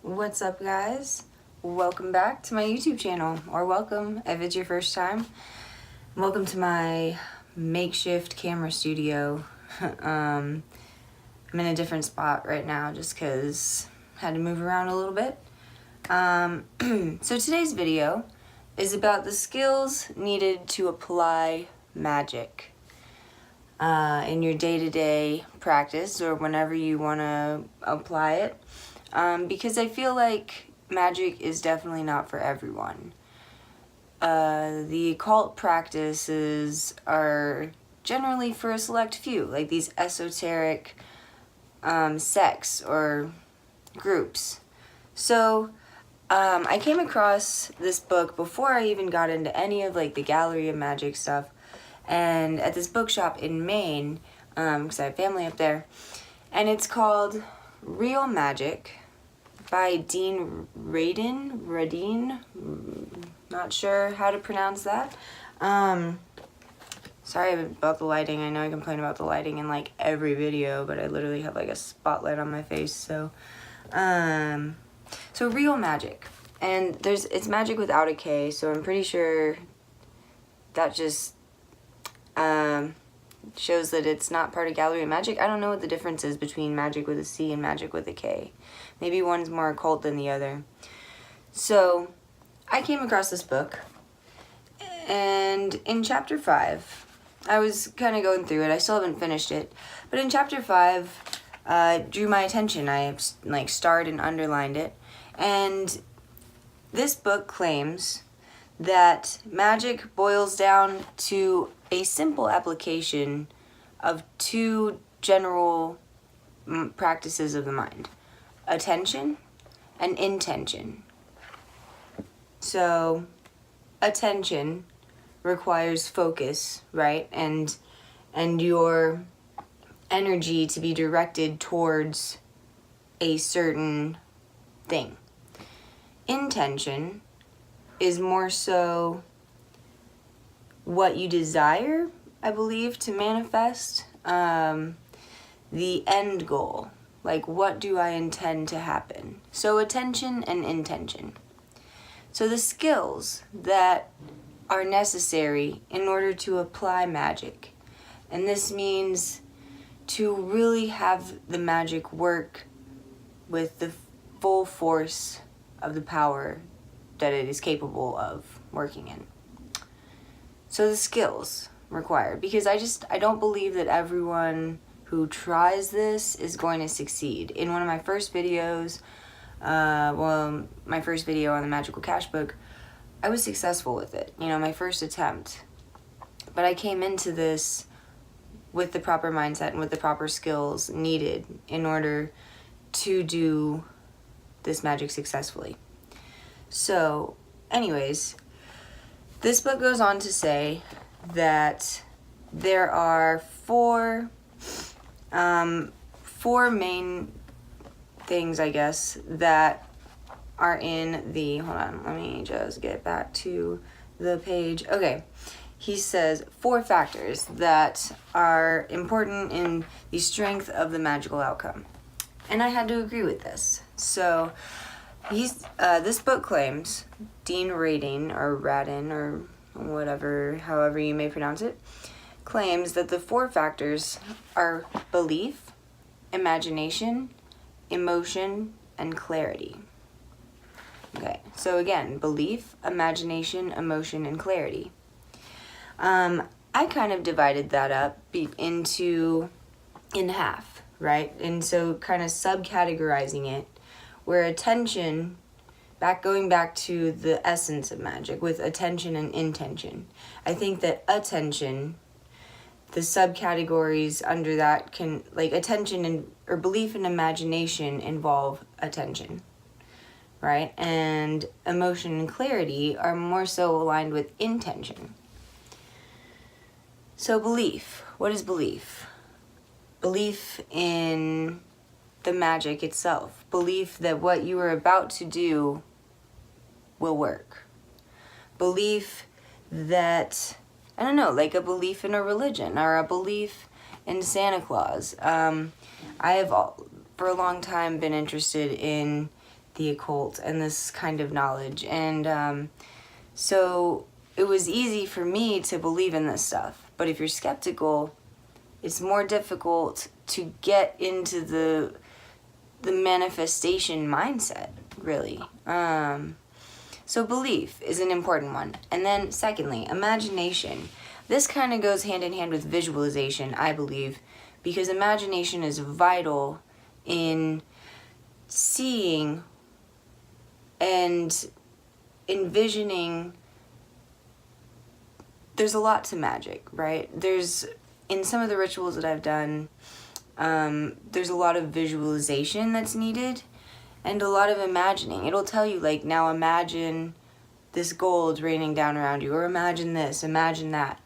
What's up, guys? Welcome back to my YouTube channel, or welcome if it's your first time. Welcome to my makeshift camera studio. I'm in a different spot right now just because I had to move around a little bit. So today's video is about the skills needed to apply magic in your day-to-day practice or whenever you want to apply it. Because I feel like magic is definitely not for everyone. The occult practices are generally for a select few, like these esoteric sects or groups. So I came across this book before I even got into any of like the Gallery of Magic stuff, and at this bookshop in Maine, because I have family up there, and it's called Real Magic by Radin, not sure how to pronounce that. Sorry about the lighting. I know I complain about the lighting in like every video, but I literally have like a spotlight on my face. So Real Magic, and it's magic without a K, so I'm pretty sure that just shows that it's not part of Gallery of Magic. I don't know what the difference is between magic with a C and magic with a K. Maybe one's more occult than the other. So I came across this book, and in chapter 5, I was kind of going through it. I still haven't finished it, but in chapter 5, drew my attention. I like starred and underlined it, and this book claims that magic boils down to a simple application of two general practices of the mind: attention and intention. So attention requires focus, right? And your energy to be directed towards a certain thing. Intention is more so what you desire, I believe, to manifest, the end goal. Like, what do I intend to happen? So attention and intention. So the skills that are necessary in order to apply magic, and this means to really have the magic work with the full force of the power that it is capable of working in. So the skills required, because I don't believe that everyone who tries this is going to succeed. In one of my first videos, my first video on the Magical Cash book, I was successful with it, my first attempt. But I came into this with the proper mindset and with the proper skills needed in order to do this magic successfully. So, anyways, this book goes on to say that there are four main things, I guess, that are in the, hold on, let me just get back to the page. Okay, he says 4 factors that are important in the strength of the magical outcome. And I had to agree with this. So, this book claims, Dean Radin, or Radin, or whatever, however you may pronounce it, claims that the 4 factors are belief, imagination, emotion, and clarity. Okay, so again, belief, imagination, emotion, and clarity. I kind of divided that up in half, right? And so kind of subcategorizing it, where attention, going back to the essence of magic with attention and intention. I think that attention, the subcategories under that can, like attention or belief and imagination involve attention, right? And emotion and clarity are more so aligned with intention. So belief, what is belief? Belief in the magic itself. Belief that what you are about to do will work. Belief that, I don't know, like a belief in a religion or a belief in Santa Claus. I have for a long time been interested in the occult and this kind of knowledge. And so it was easy for me to believe in this stuff. But if you're skeptical, it's more difficult to get into the manifestation mindset, really. So belief is an important one. And then secondly, imagination. This kind of goes hand in hand with visualization, I believe, because imagination is vital in seeing and envisioning. There's a lot to magic, right? In some of the rituals that I've done, there's a lot of visualization that's needed and a lot of imagining. It'll tell you, like, now imagine this gold raining down around you, or imagine this, imagine that.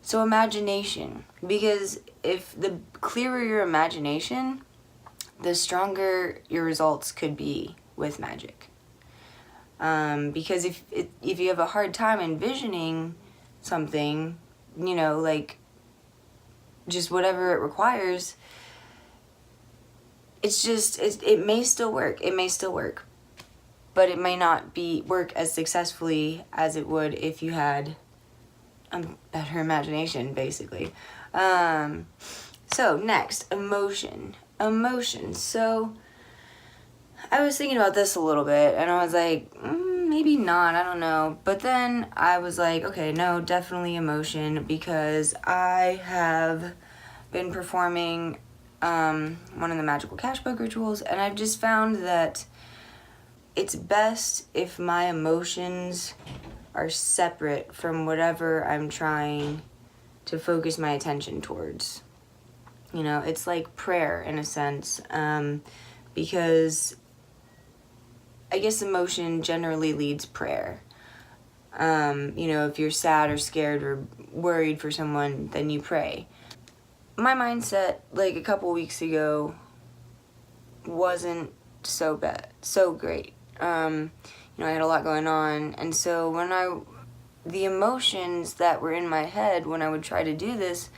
So imagination, because if the clearer your imagination, the stronger your results could be with magic. Because if you have a hard time envisioning something, like just whatever it requires, it may still work. It may still work, but it may not work as successfully as it would if you had a better imagination, basically. So next, emotion. So I was thinking about this a little bit, and I was like, maybe not, I don't know. But then I was like, okay, no, definitely emotion, because I have been performing one of the magical cash book rituals, and I've just found that it's best if my emotions are separate from whatever I'm trying to focus my attention towards. It's like prayer in a sense, because I guess emotion generally leads prayer. If you're sad or scared or worried for someone, then you pray. My mindset, like a couple weeks ago, wasn't so great. I had a lot going on, and so the emotions that were in my head when I would try to do this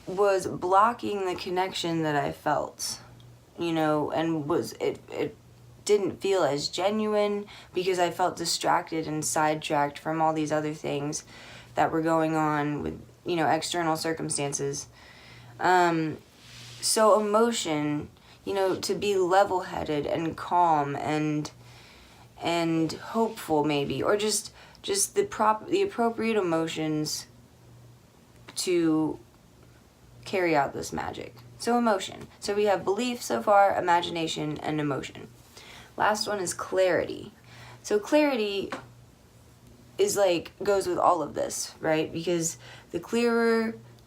was blocking the connection that I felt, and it didn't feel as genuine because I felt distracted and sidetracked from all these other things that were going on with, external circumstances. So emotion, to be level-headed and calm and hopeful maybe, or just the appropriate emotions to carry out this magic. So emotion. So we have belief so far, imagination, and emotion. Last one is clarity. So clarity is goes with all of this, right? Because the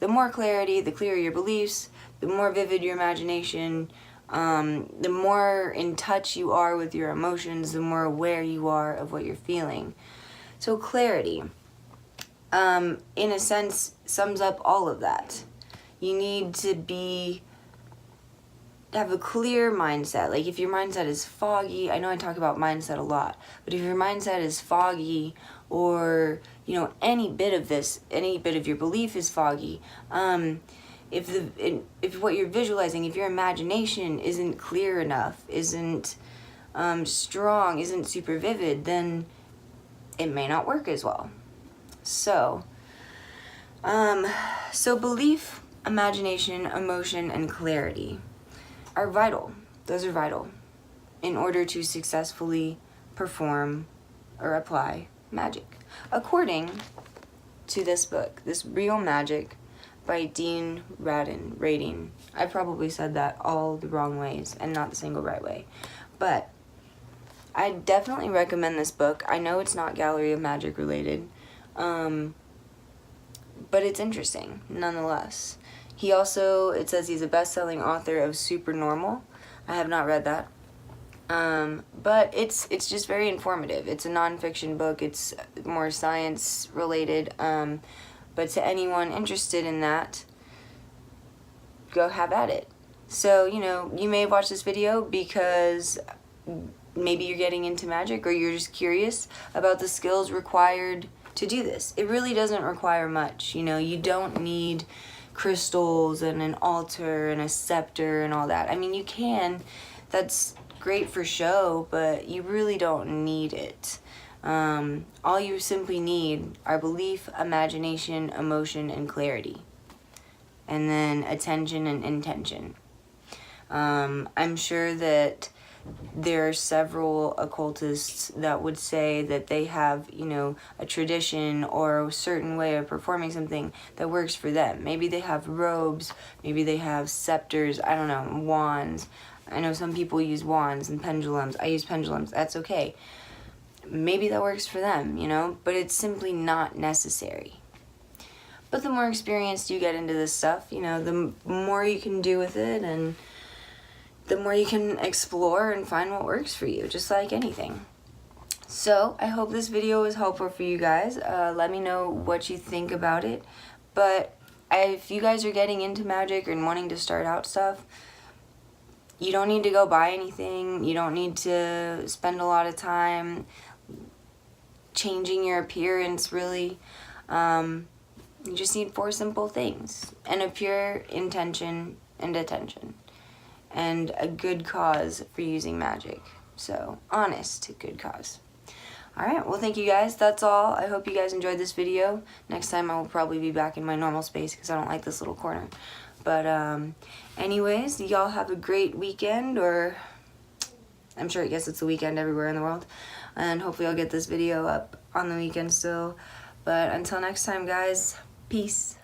more clarity, the clearer your beliefs, the more vivid your imagination, the more in touch you are with your emotions, the more aware you are of what you're feeling. So clarity, in a sense, sums up all of that. You need to have a clear mindset. Like if your mindset is foggy, I know I talk about mindset a lot, but if your mindset is foggy, or any bit of your belief is foggy, if what you're visualizing, if your imagination isn't clear enough, isn't strong, isn't super vivid, then it may not work as well. So belief, imagination, emotion, and clarity are vital. Those are vital in order to successfully perform or apply magic. According to this book, this Real Magic by Dean Radin. I probably said that all the wrong ways and not the single right way. But I definitely recommend this book. I know it's not Gallery of Magic related, but it's interesting nonetheless. It says he's a best-selling author of Supernormal. I have not read that. But it's just very informative. It's a nonfiction book. It's more science related. But to anyone interested in that, go have at it. So, you may have watched this video because maybe you're getting into magic, or you're just curious about the skills required to do this. It really doesn't require much. You don't need crystals and an altar and a scepter and all that. I mean, you can. That's great for show, but you really don't need it. All you simply need are belief, imagination, emotion, and clarity. And then attention and intention. I'm sure that there are several occultists that would say that they have, you know, a tradition or a certain way of performing something that works for them. Maybe they have robes, maybe they have scepters, I don't know, wands. I know some people use wands and pendulums. I use pendulums. That's okay. Maybe that works for them, you know, but it's simply not necessary. But the more experienced you get into this stuff, you know, the more you can do with it, and the more you can explore and find what works for you, just like anything. So I hope this video was helpful for you guys. Let me know what you think about it. But if you guys are getting into magic and wanting to start out stuff, you don't need to go buy anything. You don't need to spend a lot of time changing your appearance, really. You just need 4 simple things, and a pure intention and attention, and a good cause for using magic. So, honest, good cause. Alright, well, thank you guys. That's all. I hope you guys enjoyed this video. Next time I will probably be back in my normal space because I don't like this little corner. But anyways, y'all have a great weekend, or I'm sure, I guess it's a weekend everywhere in the world. And hopefully I'll get this video up on the weekend still. But until next time, guys, peace.